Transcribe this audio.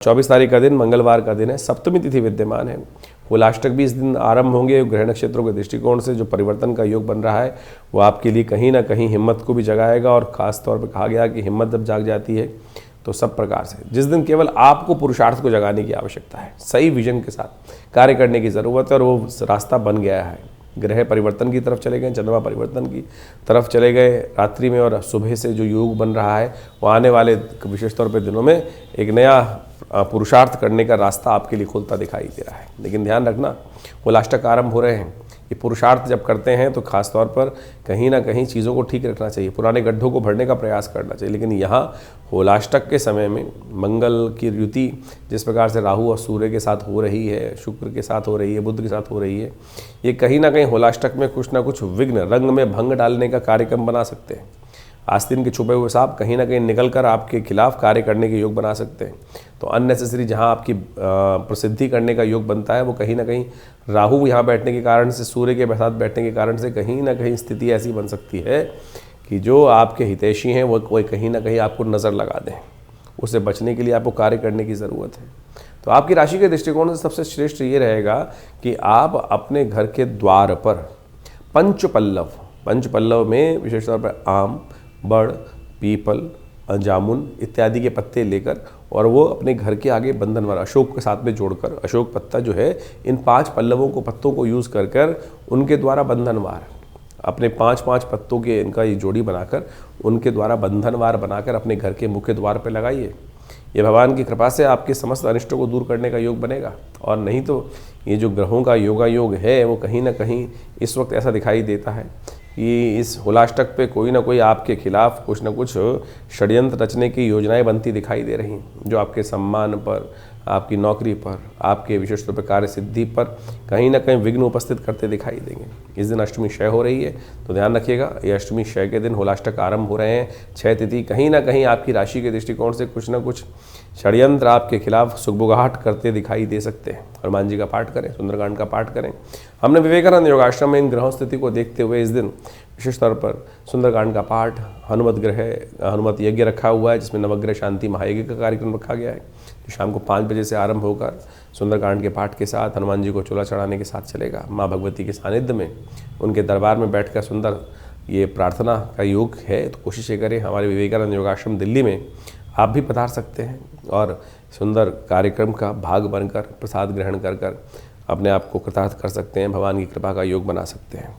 24 तारीख का दिन मंगलवार का दिन है, सप्तमी तिथि विद्यमान है। होलाष्टक भी इस दिन आरंभ होंगे। ग्रह नक्षत्रों के दृष्टिकोण से जो परिवर्तन का योग बन रहा है वो आपके लिए कहीं ना कहीं हिम्मत को भी जगाएगा, और ख़ास तौर पर कहा गया कि हिम्मत जब जाग जाती है तो सब प्रकार से जिस दिन केवल आपको पुरुषार्थ को जगाने की आवश्यकता है, सही विजन के साथ कार्य करने की ज़रूरत है, और वो रास्ता बन गया है। ग्रह परिवर्तन की तरफ चले गए, चंद्रमा परिवर्तन की तरफ चले गए रात्रि में, और सुबह से जो योग बन रहा है वो आने वाले विशेष तौर पर दिनों में एक नया पुरुषार्थ करने का रास्ता आपके लिए खुलता दिखाई दे रहा है। लेकिन ध्यान रखना, होलाष्टक आरंभ हो रहे हैं, ये पुरुषार्थ जब करते हैं तो खास तौर पर कहीं ना कहीं चीज़ों को ठीक रखना चाहिए, पुराने गड्ढों को भरने का प्रयास करना चाहिए। लेकिन यहाँ होलाष्टक के समय में मंगल की युति जिस प्रकार से राहु और सूर्य के साथ हो रही है, शुक्र के साथ हो रही है, बुध के साथ हो रही है, ये कहीं ना कहीं होलाष्टक में कुछ ना कुछ विघ्न, रंग में भंग डालने का कार्यक्रम बना सकते हैं। आस्तीन के छुपे हुए सांप कहीं ना कहीं निकल कर आपके खिलाफ कार्य करने के योग बना सकते हैं। तो अननेसेसरी जहां आपकी प्रसिद्धि करने का योग बनता है वो कहीं ना कहीं राहु यहाँ बैठने के कारण से, सूर्य के साथ बैठने के कारण से कहीं ना कहीं स्थिति ऐसी बन सकती है कि जो आपके हितैषी हैं वो कोई कहीं ना कहीं आपको नज़र लगा दें। उससे बचने के लिए आपको कार्य करने की ज़रूरत है। तो आपकी राशि के दृष्टिकोण से सबसे श्रेष्ठ ये रहेगा कि आप अपने घर के द्वार पर पंचपल्लव में विशेष तौर पर आम, बड़, पीपल, जामुन इत्यादि के पत्ते लेकर, और वो अपने घर के आगे बंधनवार अशोक के साथ में जोड़कर, अशोक पत्ता जो है इन 5 पल्लवों को, पत्तों को यूज़ कर कर उनके द्वारा बंधनवार, अपने 5-5 पत्तों के इनका ये जोड़ी बनाकर उनके द्वारा बंधनवार बनाकर अपने घर के मुख्य द्वार पर लगाइए। ये भगवान की कृपा से आपके समस्त अनिष्टों को दूर करने का योग बनेगा। और नहीं तो ये जो ग्रहों का योग है वो कहीं ना कहीं इस वक्त ऐसा दिखाई देता है कि इस होलाष्टक पे कोई ना कोई आपके खिलाफ कुछ ना कुछ षड्यंत्र रचने की योजनाएं बनती दिखाई दे रही हैं, जो आपके सम्मान पर, आपकी नौकरी पर, आपके विशेष रूप से कार्य सिद्धि पर कहीं ना कहीं विघ्न उपस्थित करते दिखाई देंगे। इस दिन अष्टमी क्षय हो रही है, तो ध्यान रखिएगा, ये अष्टमी क्षय के दिन होलाष्टक आरंभ हो रहे हैं। 6 तिथि कहीं ना कहीं आपकी राशि के दृष्टिकोण से कुछ ना कुछ षड्यंत्र आपके खिलाफ सुगबुगाहट करते दिखाई दे सकते हैं। हनुमान जी का पाठ करें, सुंदरकांड का पाठ करें। हमने विवेकानंद योगाश्रम में इन ग्रहों स्थिति को देखते हुए इस दिन विशेष तौर पर सुंदरकांड का पाठ, हनुमत यज्ञ रखा हुआ है, जिसमें नवग्रह शांति महायज्ञ का कार्यक्रम रखा गया है, जो शाम को 5 बजे से आरंभ होकर सुंदरकांड के पाठ के साथ हनुमान जी को चोला चढ़ाने के साथ चलेगा। माँ भगवती के सानिध्य में उनके दरबार में बैठकर सुंदर ये प्रार्थना का योग है। तो कोशिश करें, हमारे विवेकानंद योगाश्रम दिल्ली में आप भी पधार सकते हैं और सुंदर कार्यक्रम का भाग बनकर प्रसाद ग्रहण कर अपने आप को कृतार्थ कर सकते हैं, भगवान की कृपा का योग बना सकते हैं।